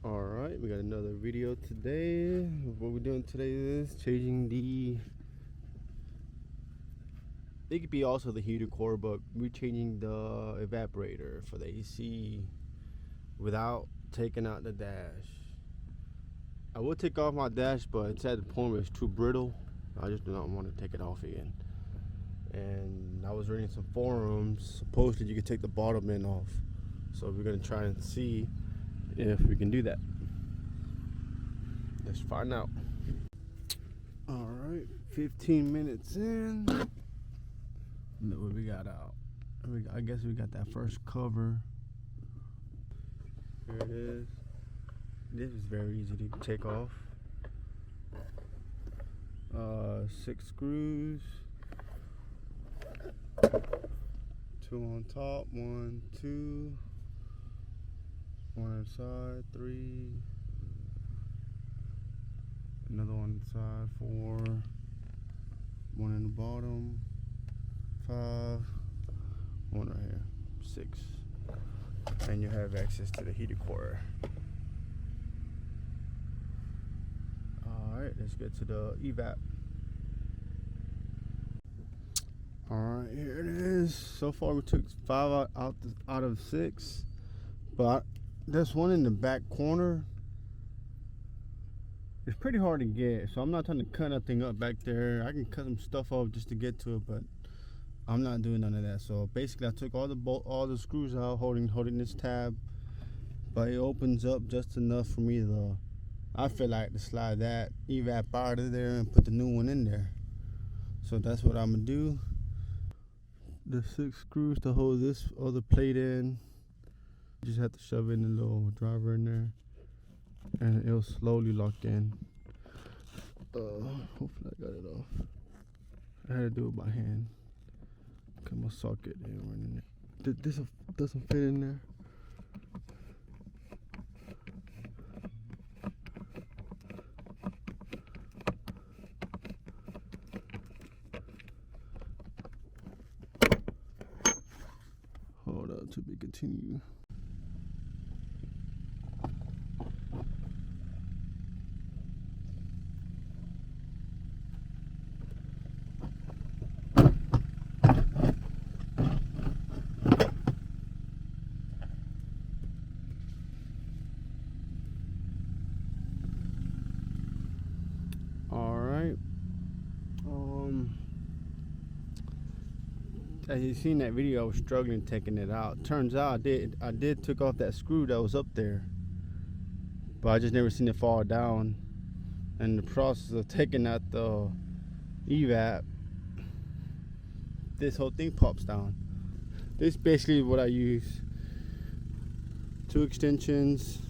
Alright, we got another video today. What we're doing today is changing it could be also the heater core, but we're changing the evaporator for the AC without taking out the dash. I would take off my dash, but it's at the point where it's too brittle. I just do not want to take it off again. And I was reading some forums, supposedly you could take the bottom end off. So we're gonna try and see if we can do that. Let's find out. All right, 15 minutes in. Look what we got out. I guess we got that first cover. Here it is. This is very easy to take off. 6 screws. 2 on top, 1, 2. 1 on the side, 3. Another one on the side, 4. 1 in the bottom, 5. 1 right here, 6. And you have access to the heater core. Alright, let's get to the evap. Alright, here it is. So far we took 5 out of 6. But there's one in the back corner. It's pretty hard to get, so I'm not trying to cut nothing up back there. I can cut some stuff off just to get to it, but I'm not doing none of that. So basically I took all the screws out holding this tab, but it opens up just enough for me to, I feel like, to slide that evap out of there and put the new one in there. So that's what I'm gonna do. The 6 screws to hold this other plate in. You just have to shove in the little driver in there and it'll slowly lock in. Hopefully I got it off. I had to do it by hand. Cut my socket in running it. This doesn't fit in there. Hold up to be continued. As you seen that video, I was struggling taking it out. Turns out I did took off that screw that was up there, but I just never seen it fall down. And the process of taking out the evap, this whole thing pops down. This is basically what I use. 2 extensions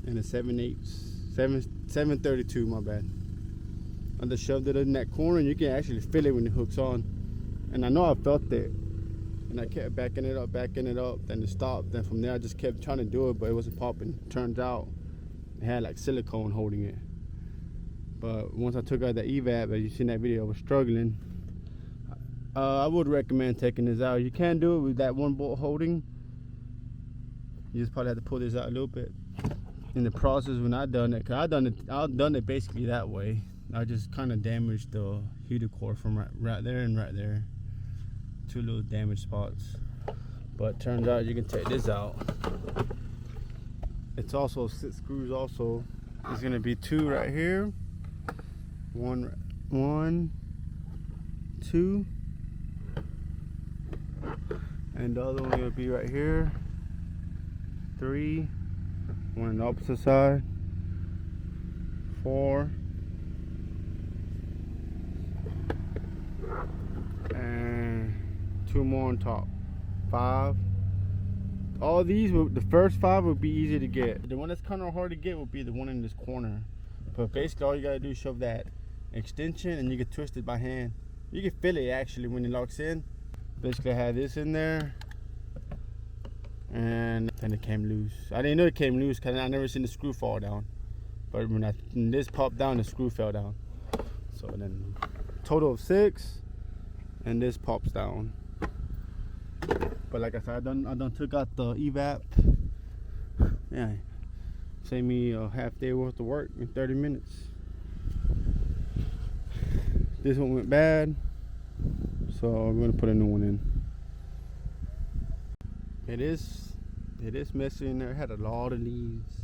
and a 732, my bad. I just shoved it in that corner, and you can actually feel it when it hooks on. And I know I felt it, and I kept backing it up, then it stopped. Then from there I just kept trying to do it, but it wasn't popping. Turns out it had like silicone holding it. But once I took out the evap, as you seen that video, I was struggling. I would recommend taking this out. You can do it with that one bolt holding. You just probably have to pull this out a little bit. In the process, when I done it, cause I done it basically that way. I just kind of damaged the heater core from right there and right there. 2 little damaged spots. But turns out you can take this out. It's also 6 screws also. There's gonna be 2 right here. 1, 2. And the other one will be right here. 3. 1 on the opposite side. 4. And 2 more on top. 5. All these, the first 5 would be easy to get. The one that's kind of hard to get would be the one in this corner. But basically all you gotta do is shove that extension and you can twist it by hand. You can feel it actually when it locks in. Basically I had this in there and then it came loose. I didn't know it came loose because I never seen the screw fall down. But when this popped down, the screw fell down. So then total of 6. And this pops down. But like I said, I done took out the evap. Yeah, save me a half day worth of work in 30 minutes. This one went bad, so I'm gonna put a new one in. It is messy in there. It had a lot of leaves,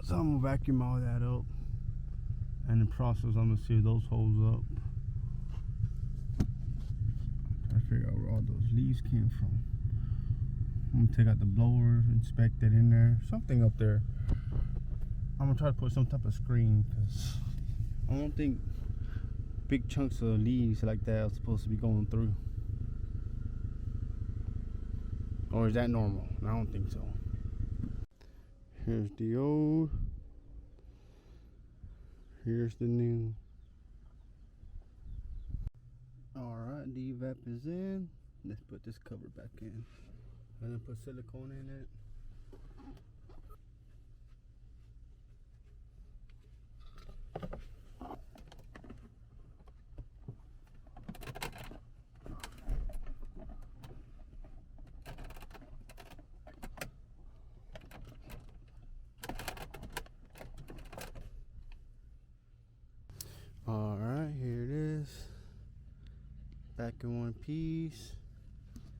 so I'm gonna vacuum all that up, and in the process I'm gonna seal those holes up. Try to figure out where all those leaves came from. I'm gonna take out the blower, inspect it in there, something up there. I'm gonna try to put some type of screen, because I don't think big chunks of leaves like that are supposed to be going through. Or is that normal? I don't think so. Here's the old. Here's the new. Alright, the evap is in. Let's put this cover back in. I'm gonna put silicone in it. Alright, here it is. Back in one piece.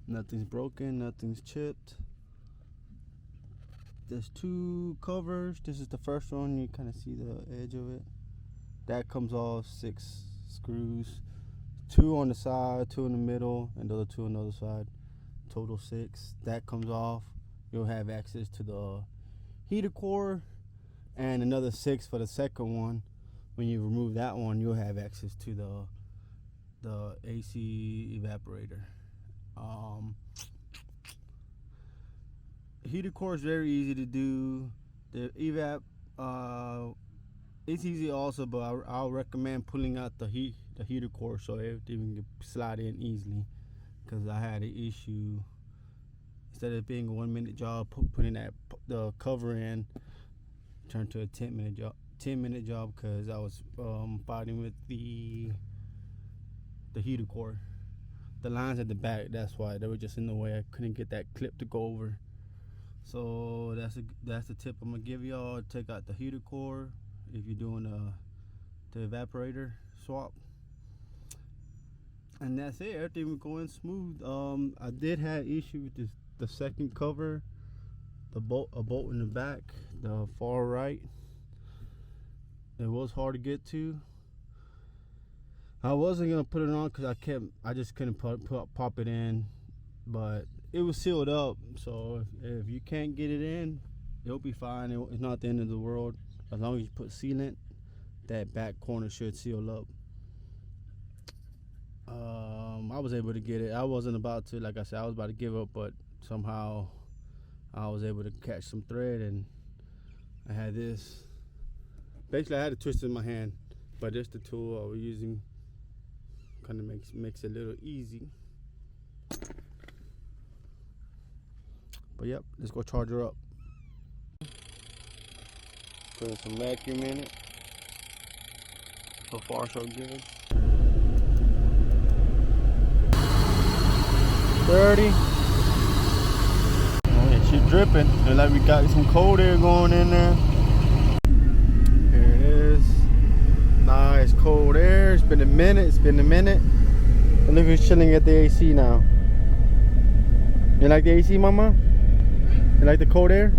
Nothing's broken, nothing's chipped. There's two covers. This is the first one. You kind of see the edge of it. That comes off 6 screws. 2 on the side, 2 in the middle, and the other 2 on the other side. Total 6. That comes off. You'll have access to the heater core, and another 6 for the second one. When you remove that one, you'll have access to the AC evaporator. Heater core is very easy to do. The evap, it's easy also, but I'll recommend pulling out the heater core so everything can slide in easily. Because I had an issue, instead of being a 1-minute job, putting the cover in, turned to a 10-minute job. 10-minute job because I was fighting with the heater core. The lines at the back, that's why they were just in the way. I couldn't get that clip to go over. So that's the tip I'm gonna give y'all. Take out the heater core if you're doing the evaporator swap, and that's it. Everything was going smooth. I did have issue with the second cover, a bolt in the back, the far right. It was hard to get to. I wasn't gonna put it on because I just couldn't pop it in, but it was sealed up. So if you can't get it in, it'll be fine. It's not the end of the world. As long as you put sealant, that back corner should seal up. I was able to get it. I wasn't about to, like I said, I was about to give up, but somehow I was able to catch some thread, and I had this. Basically, I had to twist it in my hand, but this the tool I was using. Kind of makes it a little easy. But yep, let's go charge her up. Put some vacuum in it. So far, so good. 30. Oh yeah, she's dripping. Looks like we got some cold air going in there. Nice cold air. It's been a minute. And look who's chilling at the AC now. You like the AC, mama? You like the cold air?